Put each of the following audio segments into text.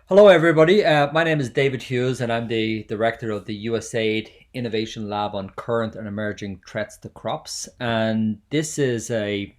Hello, everybody. My name is David Hughes, and I'm the director of the USAID Innovation Lab on Current and Emerging Threats to Crops. And this is a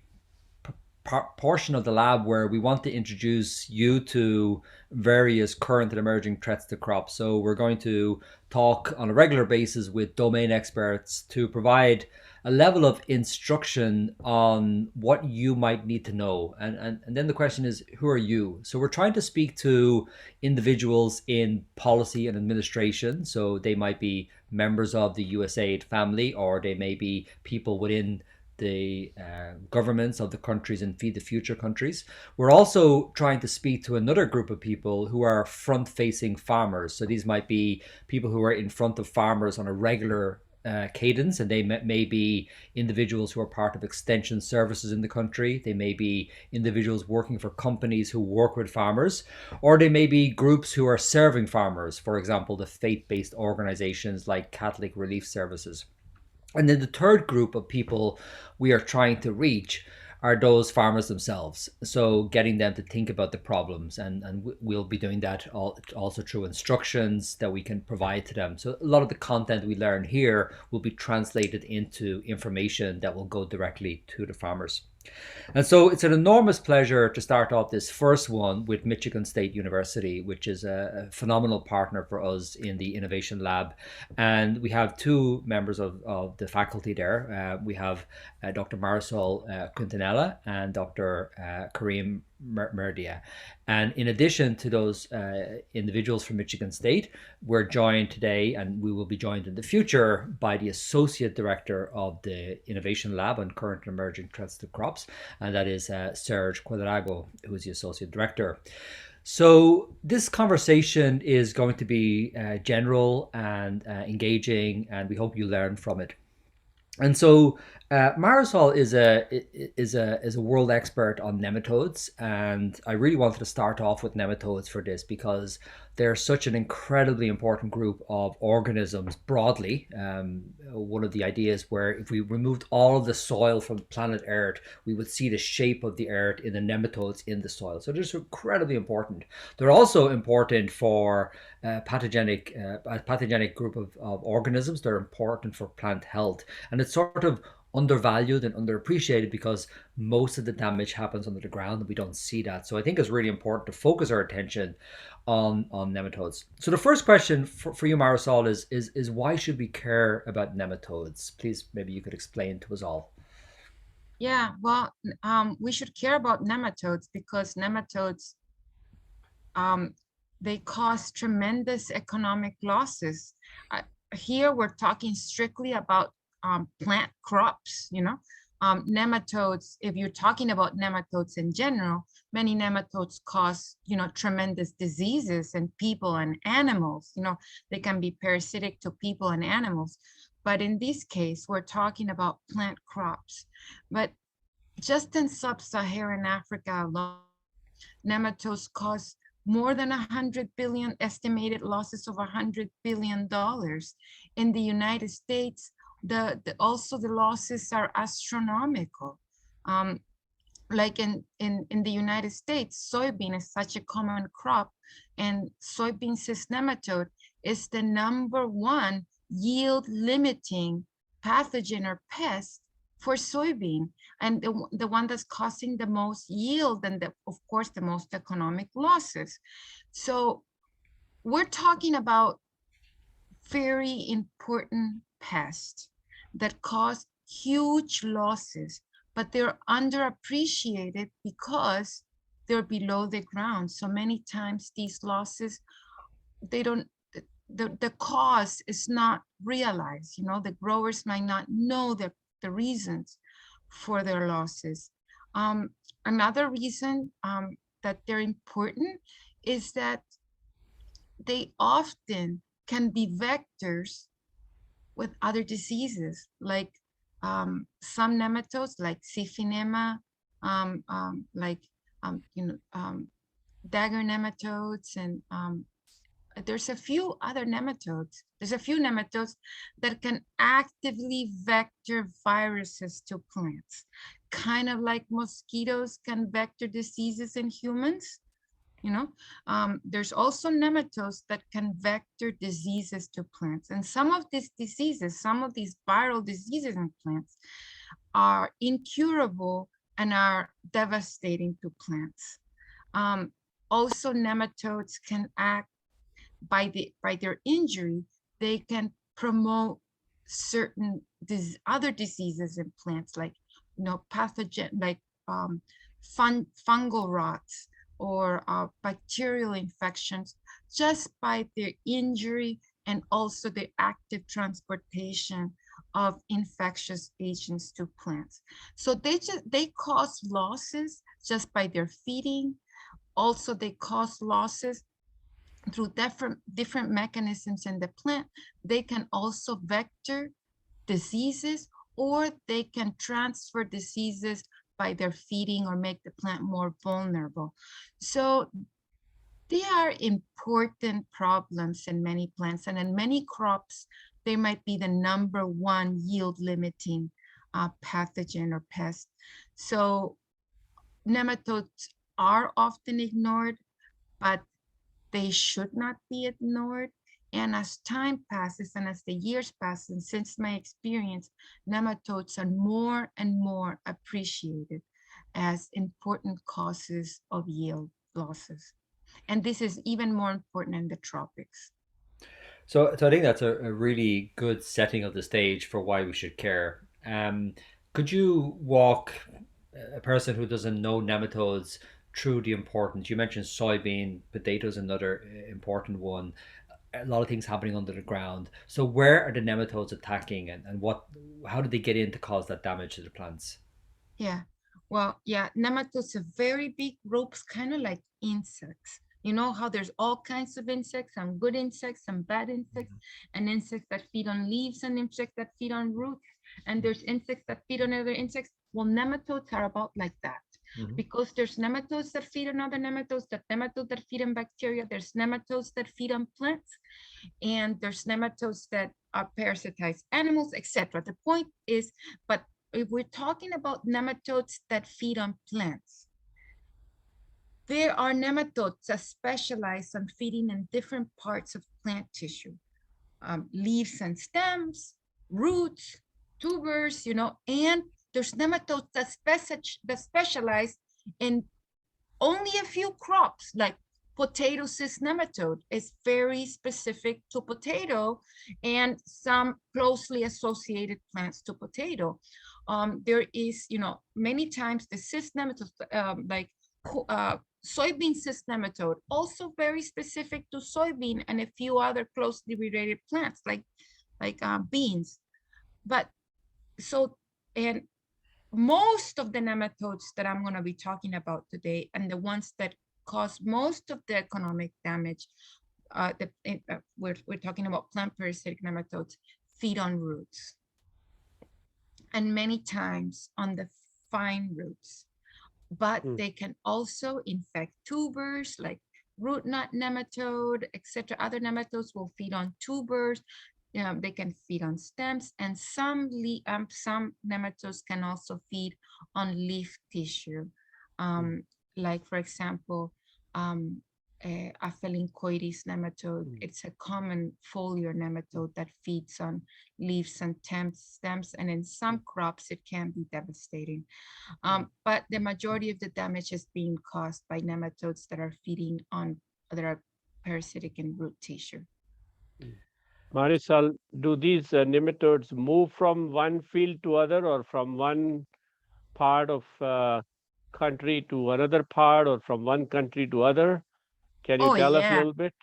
portion of the lab where we want to introduce you to various current and emerging threats to crops. So we're going to talk on a regular basis with domain experts to provide a level of instruction on what you might need to know. And then the question is, who are you? So we're trying to speak to individuals in policy and administration. So they might be members of the USAID family, or they may be people within the governments of the countries and Feed the Future countries. We're also trying to speak to another group of people who are front facing farmers. So these might be people who are in front of farmers on a regular cadence, and they may be individuals who are part of extension services in the country. They may be individuals working for companies who work with farmers, or they may be groups who are serving farmers, for example, the faith based organizations like Catholic Relief Services. And then the third group of people we are trying to reach are those farmers themselves. So getting them to think about the problems, and we'll be doing that also through instructions that we can provide to them. So a lot of the content we learn here will be translated into information that will go directly to the farmers. And so it's an enormous pleasure to start off this first one with Michigan State University, which is a phenomenal partner for us in the Innovation Lab. And we have two members of the faculty there. We have Dr. Marisol Quintanilla and Dr. Kareem Merdia. And in addition to those individuals from Michigan State, we're joined today, and we will be joined in the future, by the Associate Director of the Innovation Lab on Current and Emerging Threats to Crops, and that is Serge Quadrago, who is the Associate Director. So this conversation is going to be general and engaging, and we hope you learn from it. And so Marisol is a world expert on nematodes, and I really wanted to start off with nematodes for this because they're such an incredibly important group of organisms broadly. One of the ideas where if we removed all of the soil from planet Earth, we would see the shape of the Earth in the nematodes in the soil. So they're just incredibly important. They're also important for a pathogenic group of organisms. They're important for plant health, and it's sort of undervalued and underappreciated because most of the damage happens under the ground and we don't see that. So I think it's really important to focus our attention on nematodes. So the first question for you, Marisol, is why should we care about nematodes? Please, maybe you could explain to us all. Yeah, well, we should care about nematodes because nematodes, um, they cause tremendous economic losses. Uh, Here we're talking strictly about plant crops, nematodes, if you're talking about nematodes in general, many nematodes cause, tremendous diseases in people and animals. They can be parasitic to people and animals. But in this case, we're talking about plant crops. But just in sub-Saharan Africa alone, nematodes cause more than 100 billion, estimated losses of $100 billion. In the United States, also the losses are astronomical. Um, like in the United States, soybean is such a common crop, and soybean cyst nematode is the number one yield limiting pathogen or pest for soybean, and the one that's causing the most yield and of course the most economic losses. So we're talking about very important pests that cause huge losses, but they're underappreciated because they're below the ground. So many times these losses, they don't, the cause is not realized. The growers might not know the reasons for their losses. Another reason that they're important is that they often can be vectors with other diseases, like some nematodes, like Syphinema, like dagger nematodes, and there's a few other nematodes. There's a few nematodes that can actively vector viruses to plants, kind of like mosquitoes can vector diseases in humans. You know, there's also nematodes that can vector diseases to plants. And some of these diseases, some of these viral diseases in plants are incurable and are devastating to plants. Also, nematodes can act by their injury, they can promote certain other diseases in plants, like pathogen, like fungal rots or bacterial infections, just by their injury and also the active transportation of infectious agents to plants. So they cause losses just by their feeding. Also, they cause losses through different mechanisms in the plant. They can also vector diseases, or they can transfer diseases by their feeding or make the plant more vulnerable. So they are important problems in many plants, and in many crops, they might be the number one yield limiting pathogen or pest. So nematodes are often ignored, but they should not be ignored. And as time passes and as the years pass, and since my experience, nematodes are more and more appreciated as important causes of yield losses. And this is even more important in the tropics. So I think that's a really good setting of the stage for why we should care. Could you walk a person who doesn't know nematodes through the importance? You mentioned soybean, potatoes, another important one. A lot of things happening under the ground. So where are the nematodes attacking, and what? How did they get in to cause that damage to the plants? Yeah. Well, yeah, nematodes are very big groups, kind of like insects. You know how there's all kinds of insects, some good insects, some bad insects, and insects that feed on leaves and insects that feed on roots. And there's insects that feed on other insects. Well, nematodes are about like that Mm-hmm. because there's nematodes that feed on other nematodes, that nematodes that feed on bacteria, there's nematodes that feed on plants, and there's nematodes that parasitize animals, etc. The point is, but if we're talking about nematodes that feed on plants, there are nematodes that specialize on feeding in different parts of plant tissue, leaves and stems, roots, tubers, and there's nematodes that specialize in only a few crops, like potato cyst nematode is very specific to potato and some closely associated plants to potato. There is, many times the cyst nematode, like soybean cyst nematode, also very specific to soybean and a few other closely related plants like beans. But so, and most of the nematodes that I'm going to be talking about today, and the ones that cause most of the economic damage, we're talking about plant parasitic nematodes, feed on roots, and many times on the fine roots. But they can also infect tubers, like root knot nematode, etc. Other nematodes will feed on tubers. They can feed on stems, and some nematodes can also feed on leaf tissue. Like, for example, um, Aphelincoides nematode. It's a common foliar nematode that feeds on leaves and stems, and in some crops it can be devastating. But the majority of the damage is being caused by nematodes that are feeding on that are parasitic in root tissue. Marisol, do these nematodes move from one field to other, or from one part of country to another part, or from one country to other? Can you Oh tell us a yeah, little bit?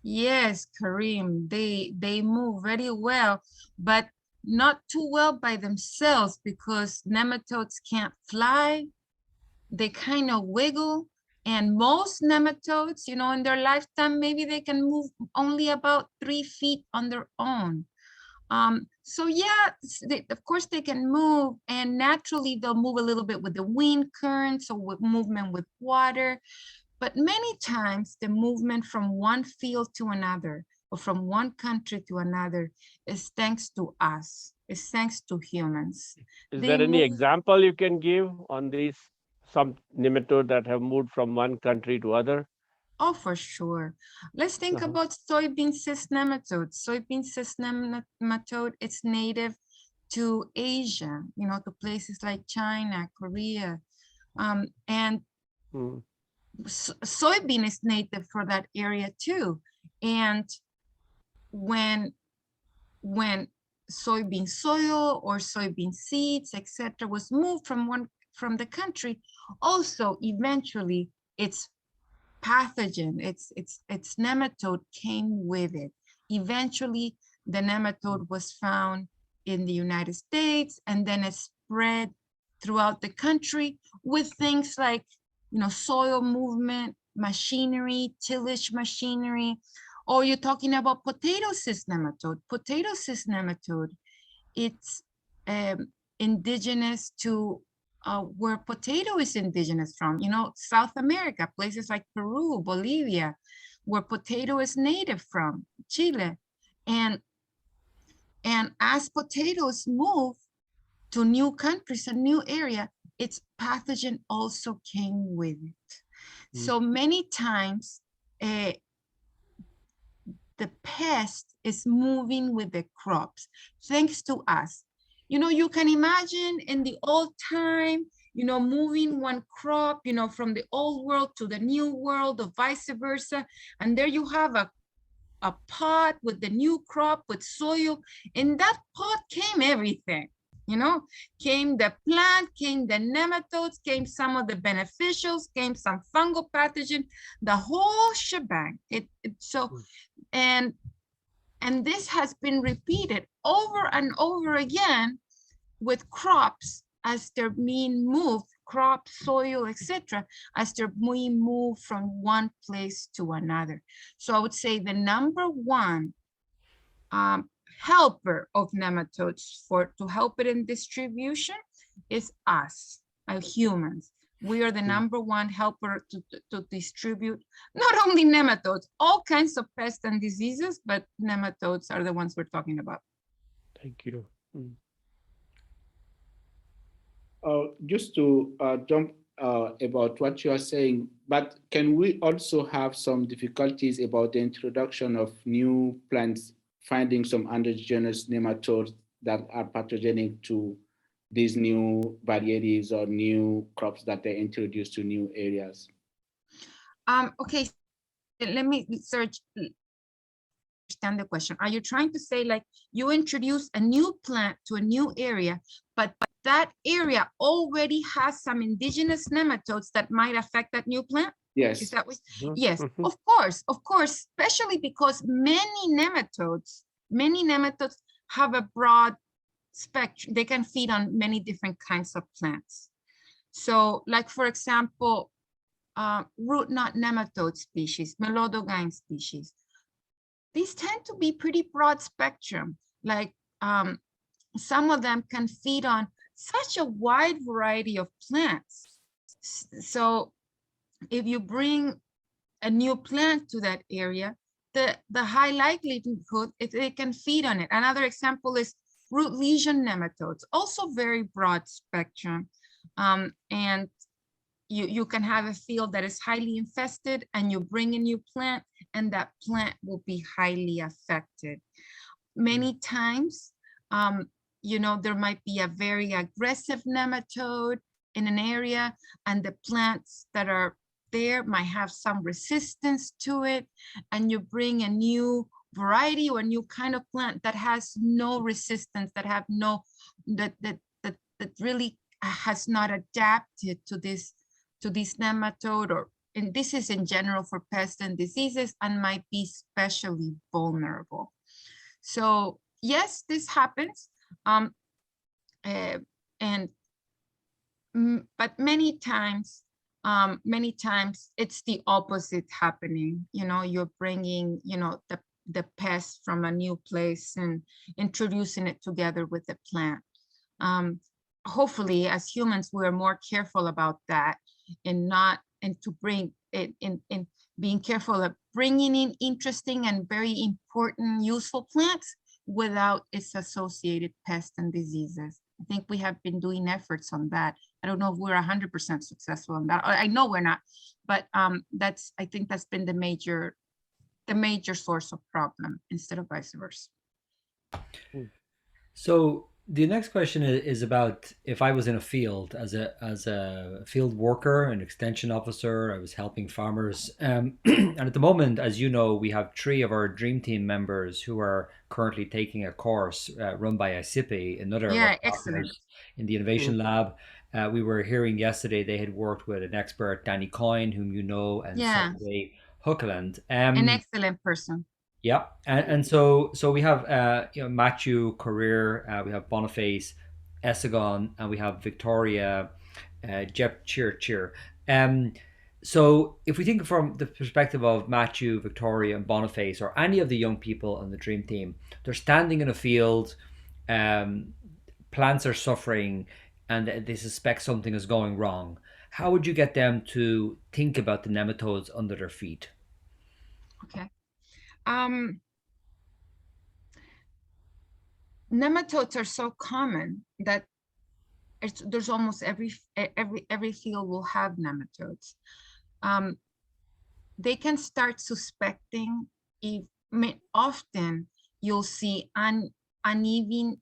yes, Kareem. They move very well, but not too well by themselves because nematodes can't fly. They kind of wiggle. And most nematodes, in their lifetime, maybe they can move only about 3 feet on their own. So yeah, of course they can move, and naturally they'll move a little bit with the wind currents or with movement with water. But many times the movement from one field to another or from one country to another is thanks to us, is thanks to humans. Is They there any move. example you can give on these some nematode that have moved from one country to other? Oh, for sure. Let's think about soybean cyst nematodes. Soybean cyst nematode, it's native to Asia, to places like China, Korea. And Mm. soybean is native for that area too. And when soybean soil or soybean seeds, etc., was moved from the country, also eventually its pathogen, its nematode came with it. Eventually, the nematode was found in the United States, and then it spread throughout the country with things like, soil movement, machinery, tillage machinery. Or you're talking about potato cyst nematode. Potato cyst nematode, it's indigenous to where potato is indigenous from, South America, places like Peru, Bolivia, where potato is native from, Chile. And as potatoes move to new countries, a new area, its pathogen also came with it. So many times, the pest is moving with the crops, thanks to us. You can imagine in the old time, moving one crop, from the old world to the new world or vice versa. And there you have a pot with the new crop with soil. In that pot came everything, came the plant, came the nematodes, came some of the beneficials, came some fungal pathogen, the whole shebang. And this has been repeated over and over again with crops as they're being moved, crop, soil, etc., as they're being moved from one place to another. So I would say the number one helper of nematodes to help it in distribution is us, humans. We are the number one helper to distribute not only nematodes, all kinds of pests and diseases, but nematodes are the ones we're talking about. Thank you. Just to jump about what you are saying, but can we also have some difficulties about the introduction of new plants, finding some indigenous nematodes that are pathogenic to these new varieties or new crops that they introduce to new areas? Okay, let me understand the question. Are you trying to say, like, you introduce a new plant to a new area, but that area already has some indigenous nematodes that might affect that new plant? Yes. Is that what? Yes, of course, especially because many nematodes have a broad spectrum. They can feed on many different kinds of plants. So, like, for example, root knot nematode species, melodogyne species, these tend to be pretty broad spectrum. Like, some of them can feed on such a wide variety of plants. So if you bring a new plant to that area, the high likelihood they can feed on it. Another example is root lesion nematodes, also very broad spectrum. And you can have a field that is highly infested, and you bring a new plant, and that plant will be highly affected. Many times, there might be a very aggressive nematode in an area, and the plants that are there might have some resistance to it, and you bring a new variety or a new kind of plant that has no resistance, that really has not adapted to this nematode, and this is in general for pests and diseases, and might be especially vulnerable. So yes, this happens. But many times it's the opposite happening. You're bringing, the pest from a new place and introducing it together with the plant. Hopefully, as humans, we're more careful about that, and to bring it in being careful of bringing in interesting and very important, useful plants without its associated pests and diseases. I think we have been doing efforts on that I don't know if we're 100% successful in that. I know we're not, but I think that's been the major source of problem instead of vice versa. So the next question is about if I was in a field as a field worker, an extension officer, I was helping farmers. And at the moment, as you know, we have 3 of our dream team members who are currently taking a course run by ICIPI, another of our Yeah, excellent. partners in the innovation lab. We were hearing yesterday they had worked with an expert, Danny Coyne, whom you know, and Yeah, Sunday Huckland. an excellent person. Yeah, and so we have Matthew Career, we have Boniface Essagon, and we have Victoria Jep Cheer. Um, so if we think from the perspective of Matthew, Victoria, and Boniface, or any of the young people on the Dream Team, they're standing in a field, um, plants are suffering, and they suspect something is going wrong. How would you get them to think about the nematodes under their feet? Okay. Nematodes are so common that there's almost every field will have nematodes. They can start suspecting if often you'll see uneven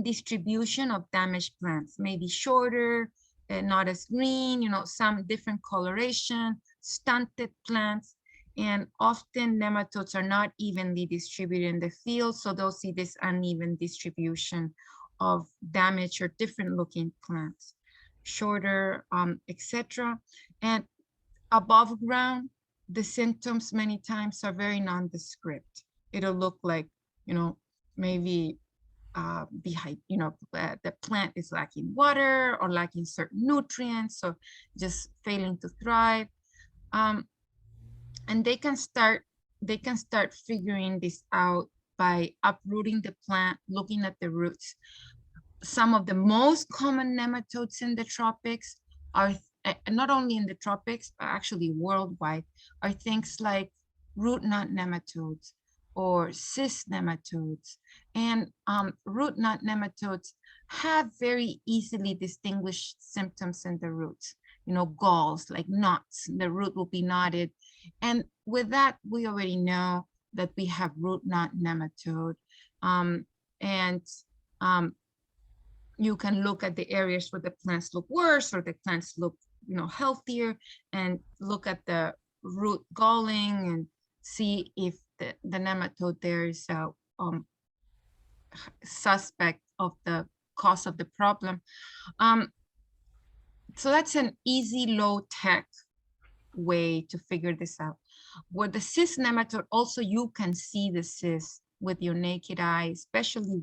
distribution of damaged plants, maybe shorter, not as green, some different coloration, stunted plants. And often nematodes are not evenly distributed in the field, so they'll see this uneven distribution of damaged or different looking plants, shorter, etc. And above ground, the symptoms many times are very nondescript. It'll look like, maybe the plant is lacking water or lacking certain nutrients, or just failing to thrive. And they can start figuring this out by uprooting the plant, looking at the roots. Some of the most common nematodes in the tropics are not only in the tropics, but actually worldwide, are things like root knot nematodes or cyst nematodes. And root knot nematodes have very easily distinguished symptoms in the roots. Galls, like knots, the root will be knotted. And with that, we already know that we have root knot nematode. You can look at the areas where the plants look worse or the plants look healthier, and look at the root galling and see if the nematode there is a suspect of the cause of the problem. So that's an easy, low-tech way to figure this out. With the cyst nematode, also you can see the cyst with your naked eye, especially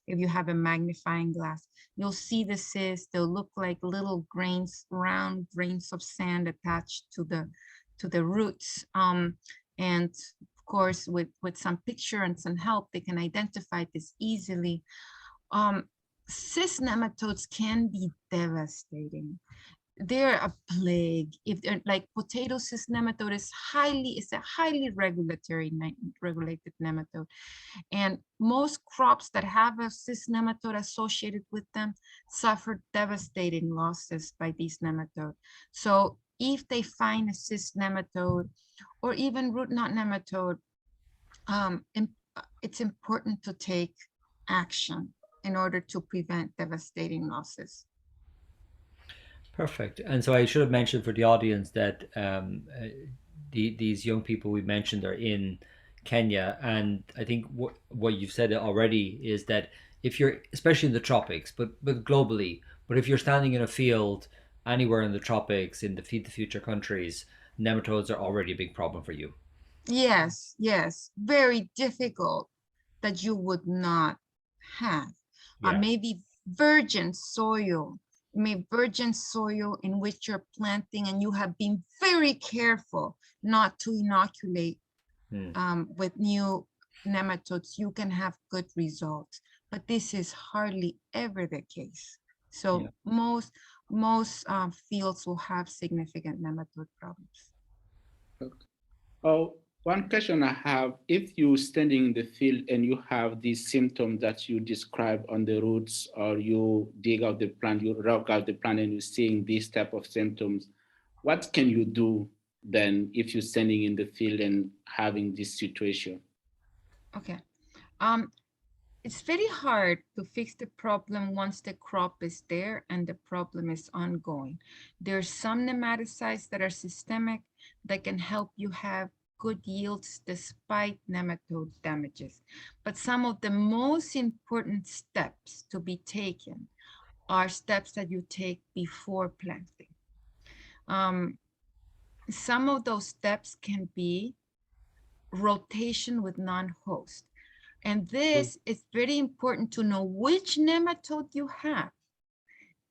if you have a magnifying glass. You'll see the cysts. They'll look like little grains, round grains of sand attached to the roots. And of course, with some picture and some help, they can identify this easily. Cyst nematodes can be devastating. They're a plague. If they're like potato cyst nematode is a highly regulated nematode. And most crops that have a cyst nematode associated with them suffer devastating losses by these nematodes. So if they find a cyst nematode or even root knot nematode, it's important to take action in order to prevent devastating losses. Perfect. And so I should have mentioned for the audience that these young people we mentioned are in Kenya, and I think what you've said already is that if you're, especially in the tropics, but globally, but if you're standing in a field anywhere in the tropics in the Feed the Future countries, nematodes are already a big problem for you. Yes, very difficult that you would not have. Maybe virgin soil in which you're planting, and you have been very careful not to inoculate with new nematodes, you can have good results. But this is hardly ever the case. So most fields will have significant nematode problems. Oh, One question I have, if you're standing in the field and you have these symptoms that you describe on the roots, or you dig out the plant, you rock out the plant and you're seeing these type of symptoms, what can you do then if you're standing in the field and having this situation? Okay. It's very hard to fix the problem once the crop is there and the problem is ongoing. There's some nematicides that are systemic that can help you have good yields despite nematode damages. But some of the most important steps to be taken are steps that you take before planting. Some of those steps can be rotation with non-host. And this is very important to know which nematode you have.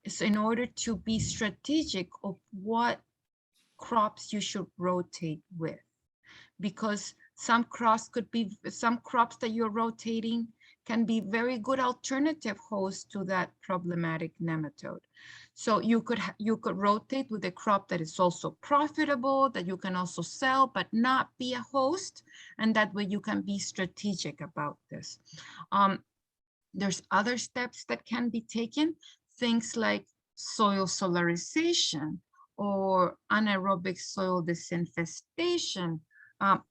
So in order to be strategic of what crops you should rotate with, because some crops that you're rotating can be very good alternative hosts to that problematic nematode. So you could rotate with a crop that is also profitable, that you can also sell, but not be a host. And that way you can be strategic about this. There's other steps that can be taken, things like soil solarization or anaerobic soil disinfestation,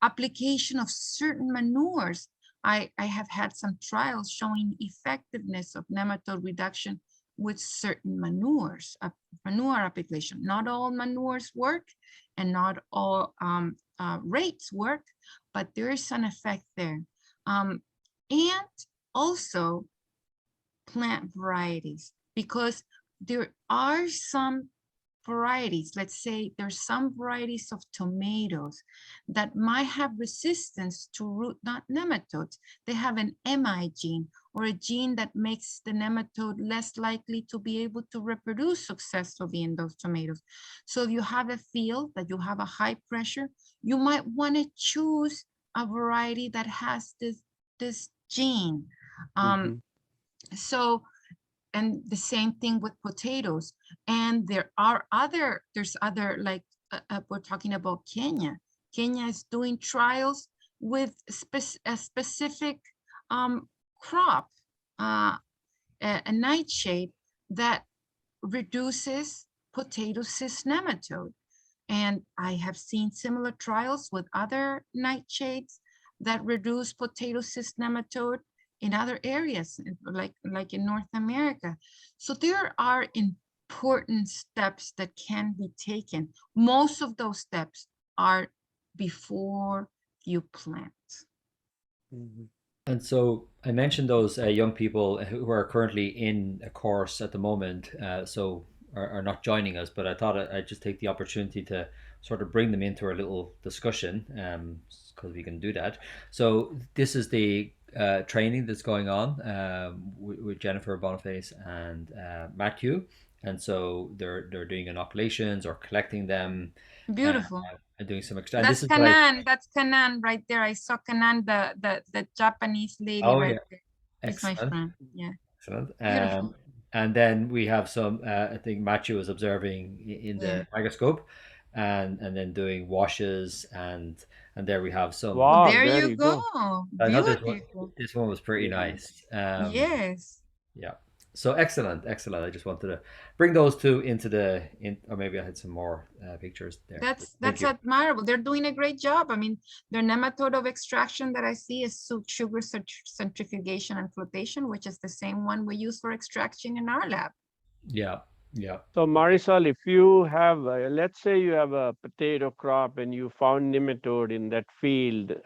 application of certain manures. I have had some trials showing effectiveness of nematode reduction with certain manures, manure application. Not all manures work and not all rates work, but there is an effect there. And also plant varieties, because there are some varieties, let's say there's some varieties of tomatoes that might have resistance to root knot nematodes. They have an MI gene, or a gene that makes the nematode less likely to be able to reproduce successfully in those tomatoes. So if you have a field that you have a high pressure, you might want to choose a variety that has this gene. So, and the same thing with potatoes. And there's other, like we're talking about Kenya. Kenya is doing trials with a specific crop, a nightshade that reduces potato cyst nematode. And I have seen similar trials with other nightshades that reduce potato cyst nematode in other areas, like in North America. So there are important steps that can be taken. Most of those steps are before you plant. And so I mentioned those young people who are currently in a course at the moment, so are not joining us, but I thought I'd just take the opportunity to sort of bring them into our little discussion, because we can do that. So this is the training that's going on with Jennifer Boniface and Matthew. And so they're doing inoculations or collecting them. Beautiful. And doing some extra. That's Kanan. That's Kanan right there. I saw Kanan, the Japanese lady right there. It's my friend. Yeah. Excellent. Beautiful. And then we have some. I think Matthew was observing in the microscope, and then doing washes, and there we have some. Wow, there you go. I thought Beautiful. this one was pretty nice. Yes. Yeah. So excellent. I just wanted to bring those two into or maybe I had some more pictures there. That's admirable. They're doing a great job. I mean, their nematode of extraction that I see is sugar centrifugation and flotation, which is the same one we use for extraction in our lab. Yeah. Yeah. So Marisol, if you have, let's say you have a potato crop and you found nematode in that field,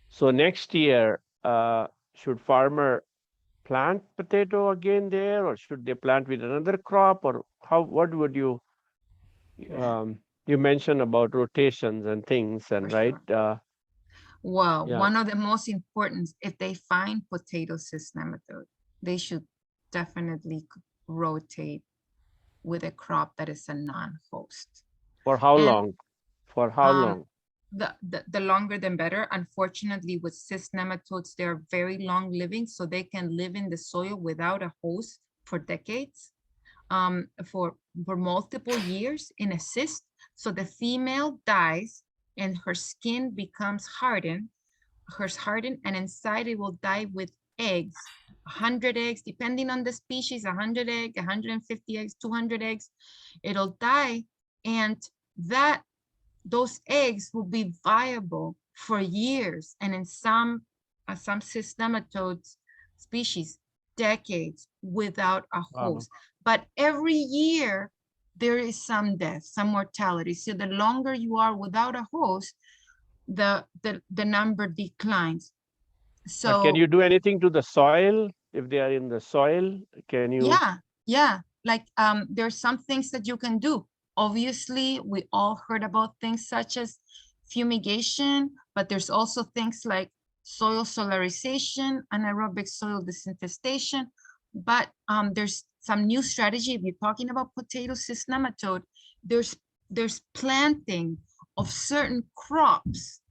so next year, should farmer plant potato again there, or should they plant with another crop, or what would you, you mentioned about rotations and things, and right? Well, Yeah. one of the most important, if they find potato cyst nematode, they should definitely rotate with a crop that is a non-host. For how long? For how long? The longer the better. Unfortunately, with cyst nematodes, they're very long living, so they can live in the soil without a host for decades, for multiple years in a cyst. So the female dies and her skin becomes hardened, and inside it will die with eggs, 100 eggs, depending on the species, 100 eggs, 150 eggs, 200 eggs, it'll die. And that those eggs will be viable for years. And in some cyst nematodes species, decades without a host. But every year there is some death, some mortality. So the longer you are without a host, the number declines. So but can you do anything to the soil if they are in the soil? Can you? Yeah, like there's some things that you can do. Obviously, we all heard about things such as fumigation, but there's also things like soil solarization, anaerobic soil disinfestation. But there's some new strategy. If you're talking about potato cyst nematode, there's planting of certain crops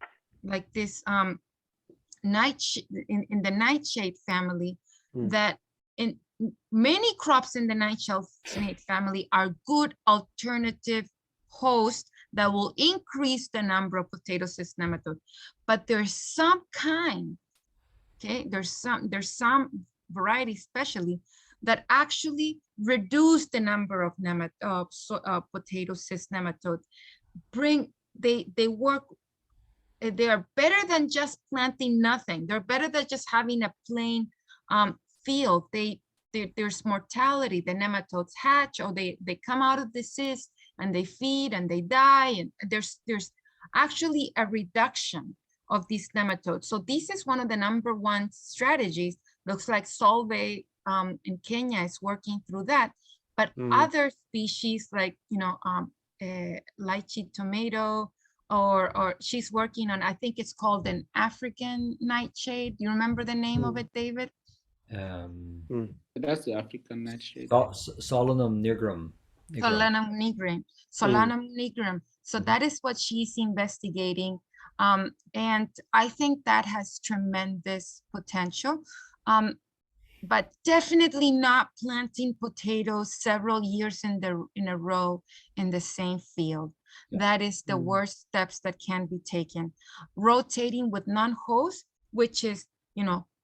like this in the nightshade family that in many crops in the nightshade family are good alternative hosts that will increase the number of potato cyst nematode. But there's some kind, okay, there's some variety especially that actually reduce the number of potato cyst nematodes. They work. They are better than just planting nothing. They're better than just having a plain field. There's mortality. The nematodes hatch, or they come out of the cyst and they feed and they die. And there's actually a reduction of these nematodes. So this is one of the #1 strategies. Looks like Solve in Kenya is working through that. But other species like, lychee tomato, or she's working on, I think it's called an African nightshade. Do you remember the name of it, David? That's the African nightshade. Solanum nigrum. Solanum nigrum. Solanum nigrum. So that is what she's investigating. And I think that has tremendous potential. But definitely not planting potatoes several years in a row in the same field. That is the worst steps that can be taken. Rotating with non-host, which is,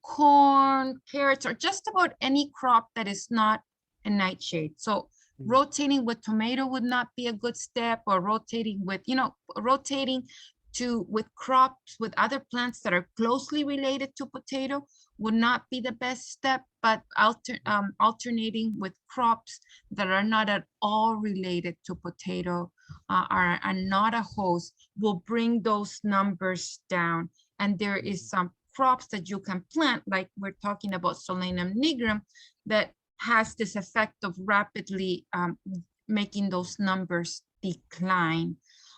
corn, carrots, or just about any crop that is not a nightshade. So rotating with tomato would not be a good step, or rotating with, with crops, with other plants that are closely related to potato would not be the best step, but alternating with crops that are not at all related to potato are not a host will bring those numbers down. And there is some crops that you can plant, like we're talking about Solanum nigrum, that has this effect of rapidly making those numbers decline.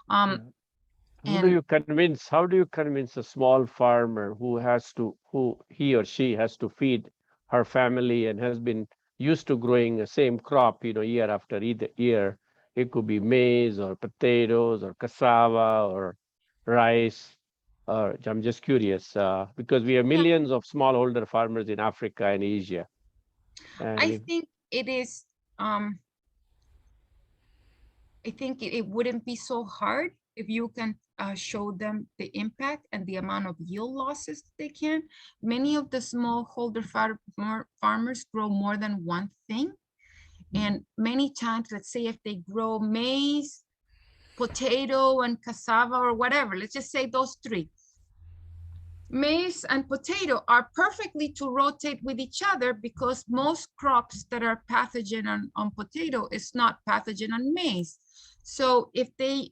How do you convince a small farmer who he or she has to feed her family and has been used to growing the same crop, year after year? It could be maize or potatoes or cassava or rice. I'm just curious because we have millions of smallholder farmers in Africa and Asia. I think it is. I think it wouldn't be so hard if you can show them the impact and the amount of yield losses they can. Many of the smallholder farmers grow more than one thing. And many times, let's say if they grow maize, potato, and cassava, or whatever, let's just say those three. Maize and potato are perfectly to rotate with each other because most crops that are pathogen on potato is not pathogen on maize. So if they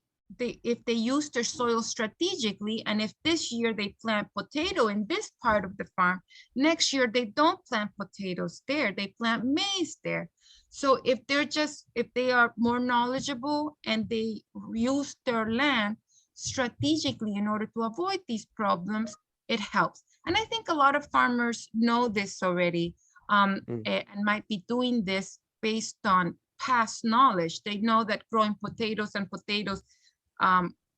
use their soil strategically, and if this year they plant potato in this part of the farm, next year they don't plant potatoes there, they plant maize there. So if they are more knowledgeable and they use their land strategically in order to avoid these problems, it helps. And I think a lot of farmers know this already and might be doing this based on past knowledge. They know that growing potatoes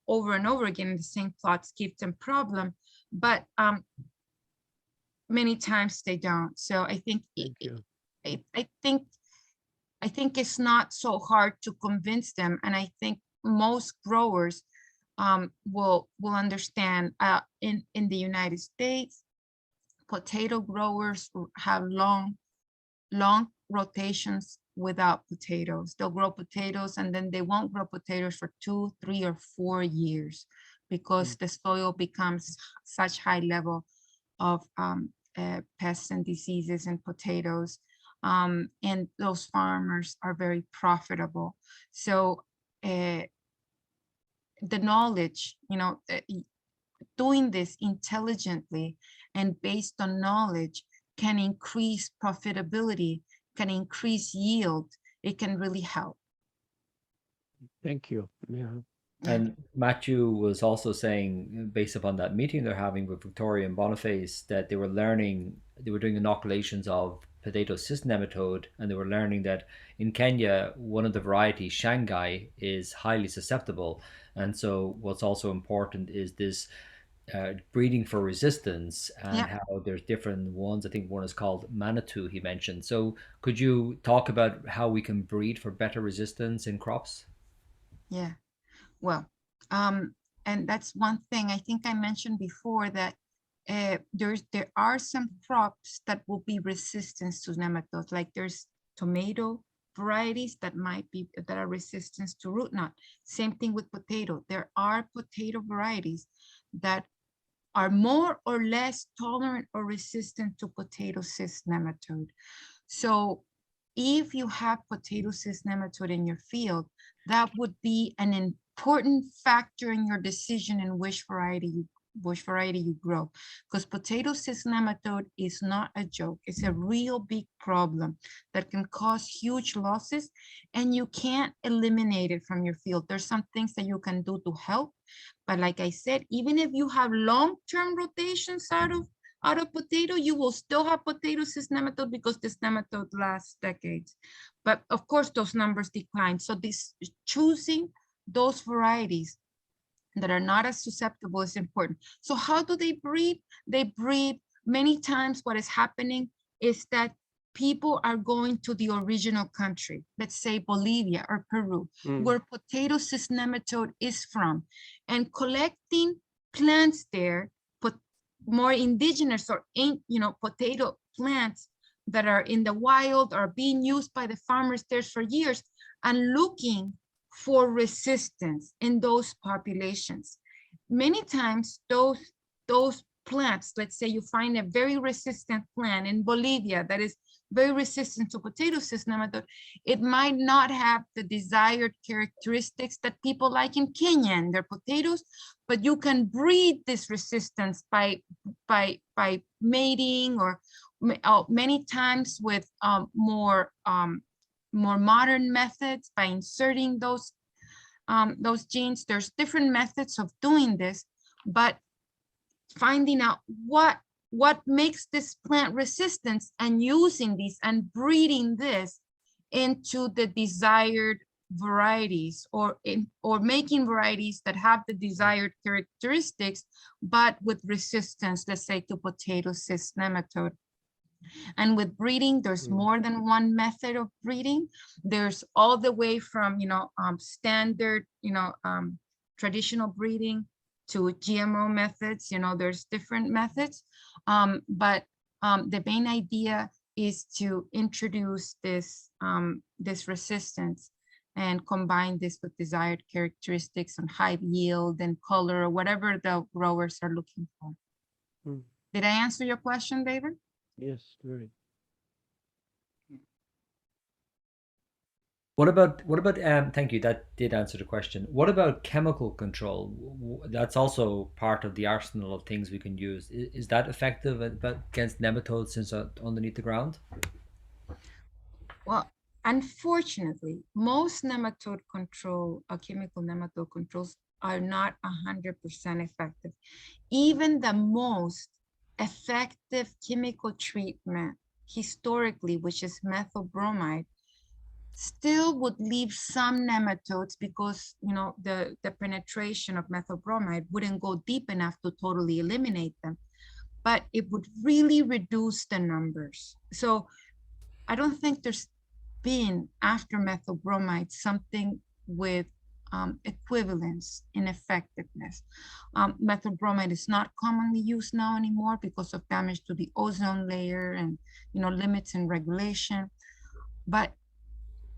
over and over again in the same plots gives them problem, but many times they don't. So I think I think it's not so hard to convince them, and I think most growers will understand. In the United States, potato growers have long rotations without potatoes. They'll grow potatoes and then they won't grow potatoes for 2, 3, or 4 years because the soil becomes such high level of pests and diseases in potatoes. And those farmers are very profitable. So the knowledge, doing this intelligently and based on knowledge can increase profitability, can increase yield. It can really help. Thank you. Yeah. And Matthew was also saying, based upon that meeting they're having with Victoria and Boniface, that they were doing inoculations of potato cyst nematode, and they were learning that in Kenya, one of the varieties, Shanghai, is highly susceptible. And so what's also important is this breeding for resistance and Yeah. how there's different ones. I think one is called Manitou, he mentioned. So could you talk about how we can breed for better resistance in crops? Yeah. Well, and that's one thing I think I mentioned before, that there are some crops that will be resistant to nematodes. Like there's tomato varieties that are resistant to root knot. Same thing with potato. There are potato varieties that are more or less tolerant or resistant to potato cyst nematode. So if you have potato cyst nematode in your field, that would be an important factor in your decision in which variety you grow, because potato cyst nematode is not a joke. It's a real big problem that can cause huge losses, and you can't eliminate it from your field. There's some things that you can do to help, but like I said, even if you have long-term rotations out of potato, you will still have potato cyst nematode because this nematode lasts decades. But of course, those numbers decline. So choosing those varieties that are not as susceptible is important. So how do they breed? They breed many times. What is happening is that people are going to the original country, let's say Bolivia or Peru, where potato cyst nematode is from, and collecting plants there, more indigenous or potato plants that are in the wild are being used by the farmers there for years, and looking for resistance in those populations. Many times those plants, let's say you find a very resistant plant in Bolivia that is very resistant to potato cyst nematode, it might not have the desired characteristics that people like in Kenya and their potatoes, but you can breed this resistance by mating, or many times with more modern methods by inserting those genes. There's different methods of doing this, but finding out what makes this plant resistant and using these and breeding this into the desired varieties, or making varieties that have the desired characteristics but with resistance, let's say, to potato cyst nematode. And with breeding, there's more than one method of breeding. There's all the way from standard traditional breeding to GMO methods. There's different methods, but the main idea is to introduce this resistance and combine this with desired characteristics on high yield and color, or whatever the growers are looking for. Did I answer your question, David? Yes, very. What about thank you, that did answer the question. What about chemical control? That's also part of the arsenal of things we can use. Is that effective against nematodes since underneath the ground? Well, unfortunately, most nematode control, chemical nematode controls, are not 100% effective. Even the most effective chemical treatment historically, which is methyl bromide, still would leave some nematodes because the penetration of methyl bromide wouldn't go deep enough to totally eliminate them, but it would really reduce the numbers. So I don't think there's been, after methyl bromide, something with equivalence in effectiveness. Methyl bromide is not commonly used now anymore because of damage to the ozone layer and limits in regulation. But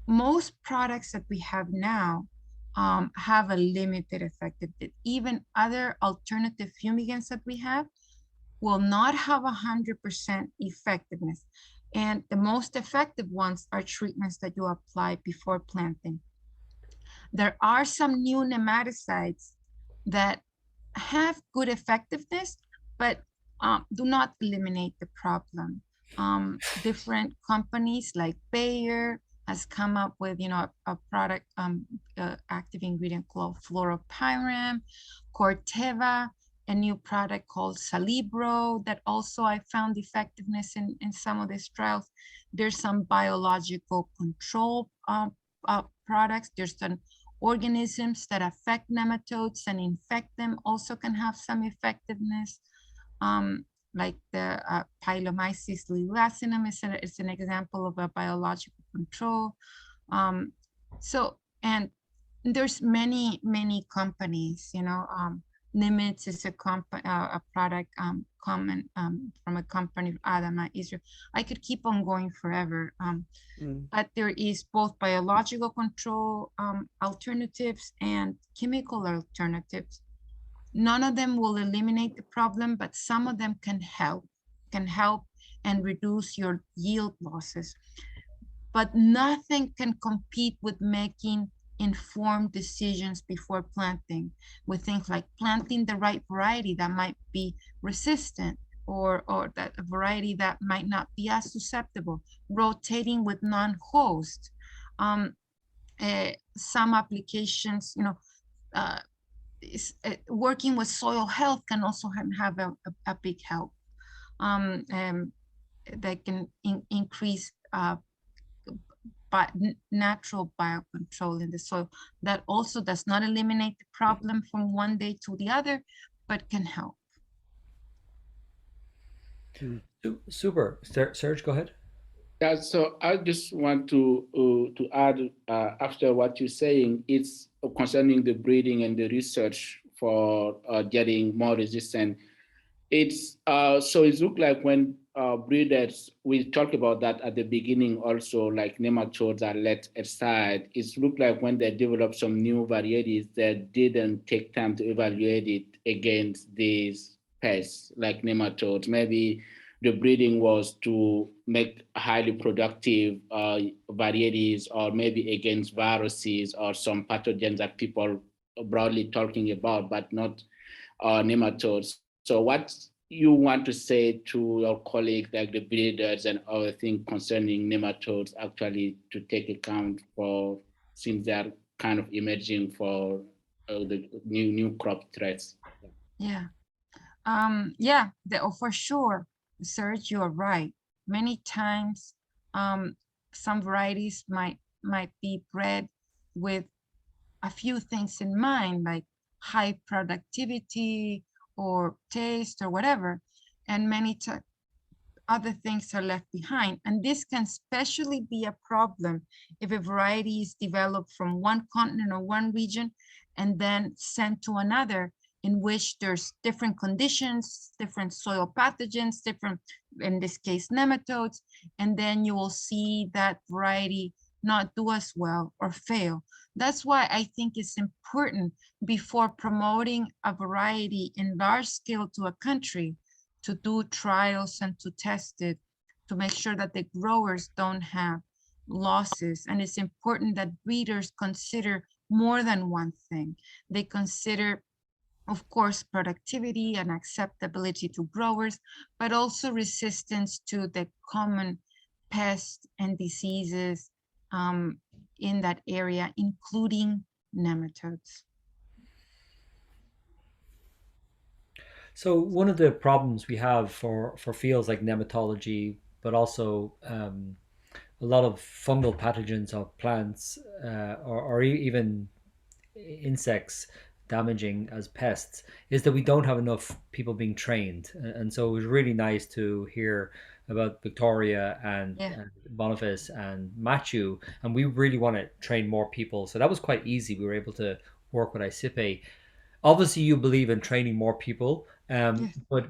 most products that we have now have a limited effectiveness. Even other alternative fumigants that we have will not have 100% effectiveness. And the most effective ones are treatments that you apply before planting. There are some new nematicides that have good effectiveness, but do not eliminate the problem. Different companies like Bayer has come up with, a product, active ingredient called fluoropyram, Corteva, a new product called Salibro that also I found effectiveness in some of these trials. There's some biological control products. There's some organisms that affect nematodes and infect them also can have some effectiveness. Like the Pylomyces liliacinum is an example of a biological control. And there's many companies, Nimitz is a product common from a company Adama, Israel. I could keep on going forever. But there is both biological control alternatives and chemical alternatives. None of them will eliminate the problem, but some of them can help and reduce your yield losses. But nothing can compete with making informed decisions before planting with things like planting the right variety that might be resistant or that a variety that might not be as susceptible, rotating with non-host. Some applications, working with soil health can also have a big help. That can increase natural biocontrol in the soil. That also does not eliminate the problem from one day to the other, but can help. Super. Serge, go ahead. Yeah, so I just want to add after what you're saying, it's concerning the breeding and the research for getting more resistant. It's so it looks like when breeders, we talked about that at the beginning also, like nematodes are let aside. It's looked like when they developed some new varieties that didn't take time to evaluate it against these pests like nematodes. Maybe the breeding was to make highly productive varieties or maybe against viruses or some pathogens that people are broadly talking about, but not nematodes. So what you want to say to your colleagues like the breeders and other things concerning nematodes actually to take account for since they're kind of emerging for the new crop threats? Yeah. For sure, Serge, you are right. Many times, some varieties might be bred with a few things in mind, like high productivity or taste or whatever, and many other things are left behind. And this can especially be a problem if a variety is developed from one continent or one region and then sent to another, in which there's different conditions, different soil pathogens, different, in this case, nematodes, and then you will see that variety not do as well or fail. That's why I think it's important before promoting a variety in large scale to a country to do trials and to test it, to make sure that the growers don't have losses. And it's important that breeders consider more than one thing. They consider, of course, productivity and acceptability to growers, but also resistance to the common pests and diseases in that area, including nematodes. So one of the problems we have for fields like nematology, but also a lot of fungal pathogens of plants or even insects damaging as pests, is that we don't have enough people being trained. And so it was really nice to hear about Victoria Yeah. and Boniface and Matthew, and we really want to train more people. So that was quite easy. We were able to work with ICIPE. Obviously, you believe in training more people, Yeah.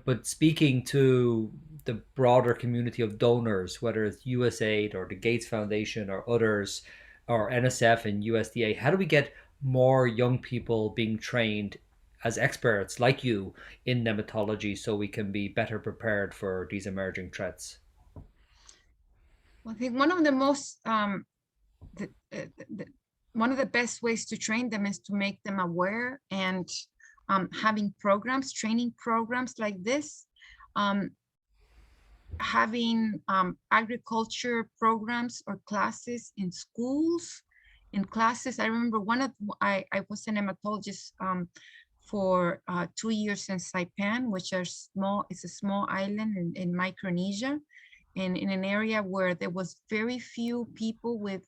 but speaking to the broader community of donors, whether it's USAID or the Gates Foundation or others, or NSF and USDA, how do we get more young people being trained as experts like you in nematology so we can be better prepared for these emerging threats? Well, I think one of the most the, the, one of the best ways to train them is to make them aware, and having programs, training programs like this, um, having agriculture programs or classes in schools, in classes. I remember I was a nematologist for 2 years in Saipan, which are small, it's a small island in Micronesia, and in an area where there was very few people with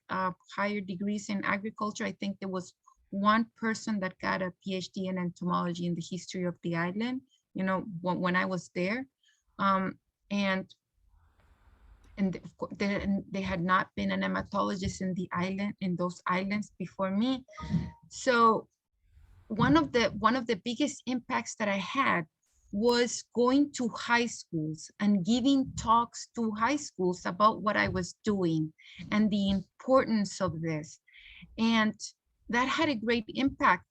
higher degrees in agriculture. I think there was one person that got a PhD in entomology in the history of the island, when I was there. Um, and of course, they had not been a nematologist in those islands before me. So one of the biggest impacts that I had was going to high schools and giving talks to high schools about what I was doing and the importance of this. And that had a great impact.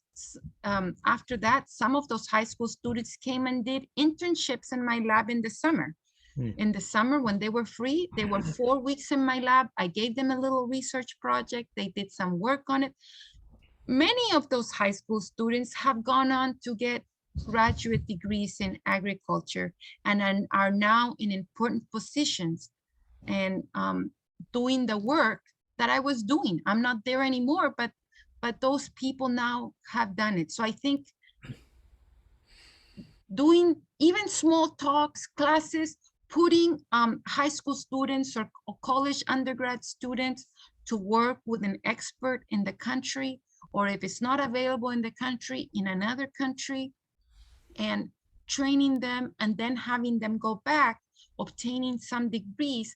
After that, some of those high school students came and did internships in my lab in the summer. Hmm. In the summer, when they were free, they were 4 weeks in my lab. I gave them a little research project. They did some work on it. Many of those high school students have gone on to get graduate degrees in agriculture and are now in important positions and doing the work that I was doing. I'm not there anymore, but those people now have done it. So I think doing even small talks, classes, putting high school students or college undergrad students to work with an expert in the country, or if it's not available in the country, in another country, and training them and then having them go back, obtaining some degrees,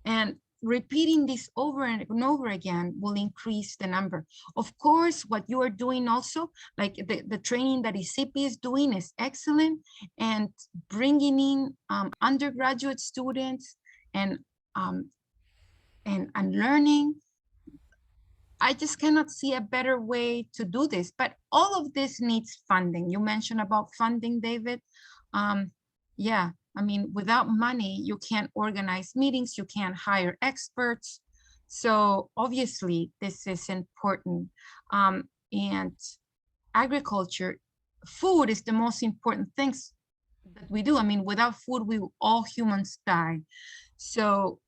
and repeating this over and over again will increase the number. Of course, what you are doing also, like the training that ICIPI is doing is excellent, and bringing in undergraduate students and um, and learning. I just cannot see a better way to do this, but all of this needs funding. You mentioned about funding, David. Um, yeah, I mean, without money, you can't organize meetings, you can't hire experts. So obviously, this is important. And agriculture, food is the most important things that we do. I mean, without food, all humans die. So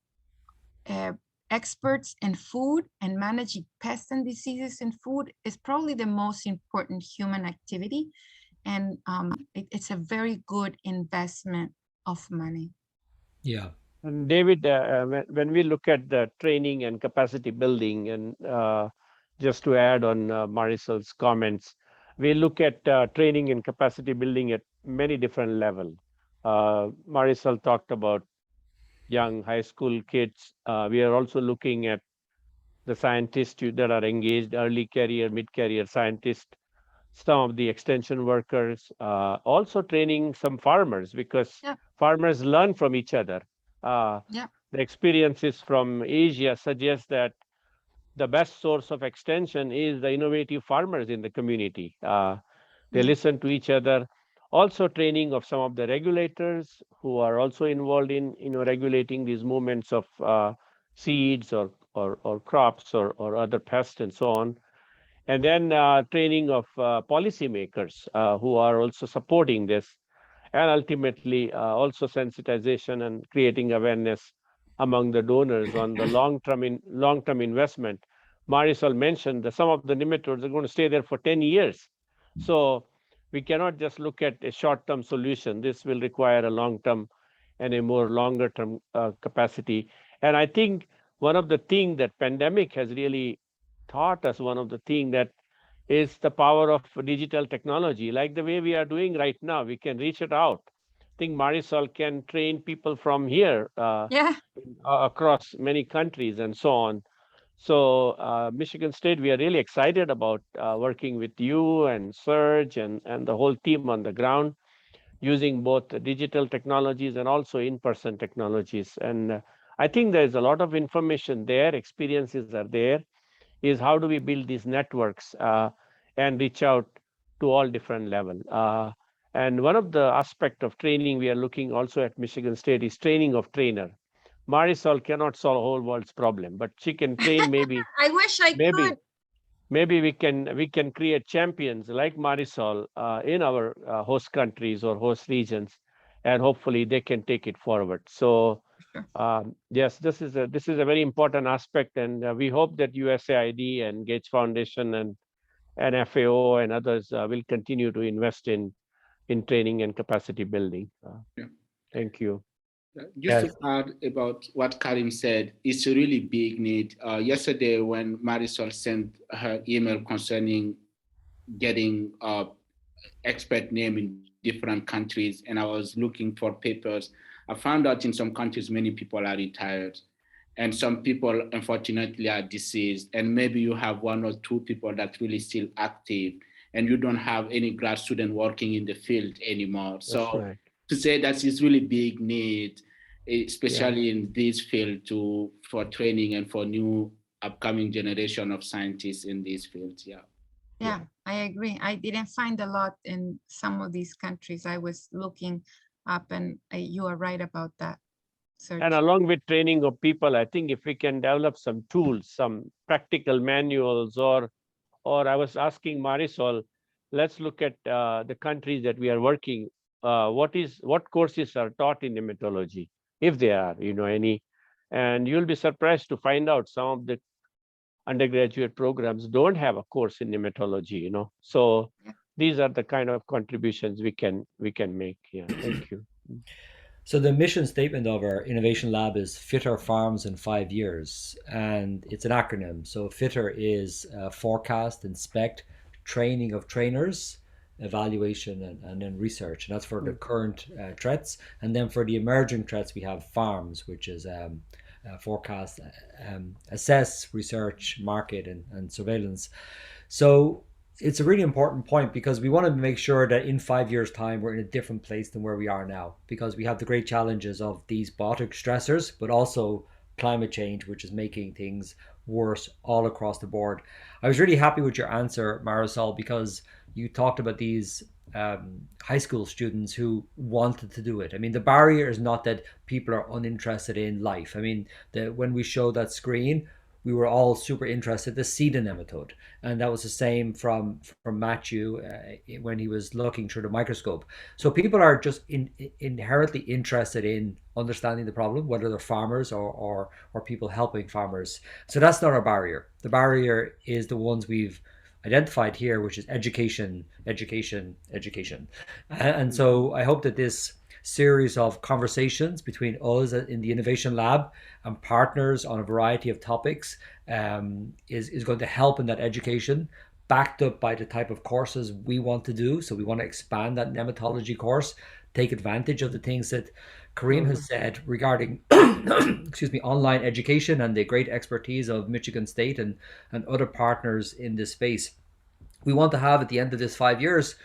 uh, experts in food and managing pests and diseases in food is probably the most important human activity. And it's a very good investment of money. Yeah. And David, when we look at the training and capacity building, and just to add on Marisol's comments, we look at training and capacity building at many different levels. Marisol talked about young high school kids. We are also looking at the scientists that are engaged, early career, mid-career scientists, some of the extension workers, also training some farmers, because Yeah, farmers learn from each other. Uh, yeah, the experiences from Asia suggest that the best source of extension is the innovative farmers in the community. They yeah, listen to each other. Also, training of some of the regulators who are also involved in regulating these movements of seeds or crops or other pests and so on. And then training of policymakers who are also supporting this, and ultimately also sensitization and creating awareness among the donors on the long-term investment. Marisol mentioned that some of the nematodes are going to stay there for 10 years. So we cannot just look at a short-term solution. This will require a long-term and a more longer-term capacity. And I think one of the things that pandemic has really taught us, one of the things that is the power of digital technology, like the way we are doing right now. We can reach it out. think Marisol can train people from here Yeah. across many countries and so on. So Michigan State, we are really excited about working with you and Serge and the whole team on the ground, using both digital technologies and also in-person technologies. And I think there's a lot of information there, experiences are there, is how do we build these networks and reach out to all different level. And one of the aspect of training we are looking also at Michigan State is training of trainer. Marisol cannot solve whole world's problem, but she can train I wish I maybe could. maybe we can create champions like Marisol in our host countries or host regions, and hopefully they can take it forward. So Sure. yes, this is a very important aspect, and we hope that USAID and Gates Foundation and FAO and others will continue to invest in training and capacity building. Yeah. Thank you. Just to add about what Karim said, it's a really big need. Yesterday, when Marisol sent her email concerning getting expert name in different countries, and I was looking for papers, I found out in some countries many people are retired, and some people unfortunately are deceased, and maybe you have one or two people that really still active, and you don't have any grad student working in the field anymore. That's So right. to say that it's really big need, Yeah. especially in this field, for training and for new upcoming generation of scientists in this field. Yeah. Yeah, I agree. I didn't find a lot in some of these countries. I was looking up, and you are right about that, And Serge. along with training of people, I think if we can develop some tools, some practical manuals, or I was asking Marisol, let's look at the countries that we are working. What courses are taught in nematology, if there are, any, and you'll be surprised to find out some of the undergraduate programs don't have a course in nematology. So Yeah. these are the kind of contributions we can make. Yeah, thank you. So the mission statement of our innovation lab is fitter farms in 5 years, and it's an acronym. So fitter is forecast, inspect, training of trainers, evaluation, and then research. And that's for the current threats. And then for the emerging threats, we have farms, which is forecast, assess, research, market, and surveillance. So it's a really important point because we want to make sure that in 5 years' time we're in a different place than where we are now, because we have the great challenges of these biotic stressors, but also climate change, which is making things worse all across the board. I was really happy with your answer, Marisol, because you talked about these high school students who wanted to do it. I mean, the barrier is not that people are uninterested in life. I mean, when we showed that screen, we were all super interested to see the nematode, and that was the same from Matthew when he was looking through the microscope. So people are just inherently interested in understanding the problem, whether they're farmers or people helping farmers. So that's not our barrier. The barrier is the ones we've identified here, which is education, education, education. And so I hope that this series of conversations between us in the innovation lab and partners on a variety of topics is going to help in that education, backed up by the type of courses we want to do. So we want to expand that nematology course, take advantage of the things that Karim has said regarding excuse me, online education and the great expertise of Michigan State and other partners in this space. We want to have at the end of this 5 years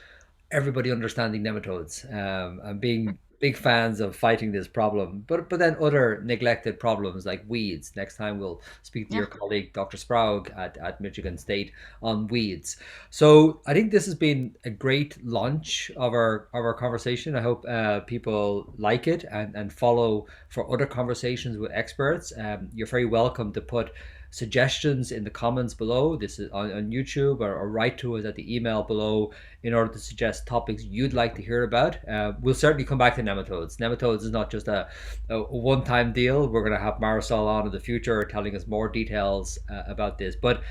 everybody understanding nematodes and being big fans of fighting this problem, but then other neglected problems like weeds. Next time we'll speak to Yeah. your colleague Dr. Sprague at Michigan State on weeds. So I think this has been a great launch of our conversation. I hope people like it and follow for other conversations with experts. You're very welcome to put suggestions in the comments below. This is on YouTube, or write to us at the email below in order to suggest topics you'd like to hear about. We'll certainly come back to nematodes. Nematodes is not just a one-time deal. We're going to have Marisol on in the future telling us more details about this. But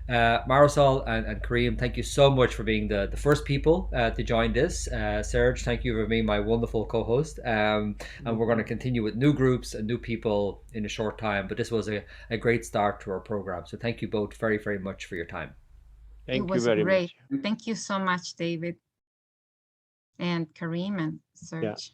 Marisol and Karim, thank you so much for being the first people to join this. Serge, thank you for being my wonderful co-host. And we're going to continue with new groups and new people in a short time. But this was a great start to our program. So thank you both very, very much for your time. It Thank you was very great. much. Thank you so much, David and Karim and Yeah. Serge.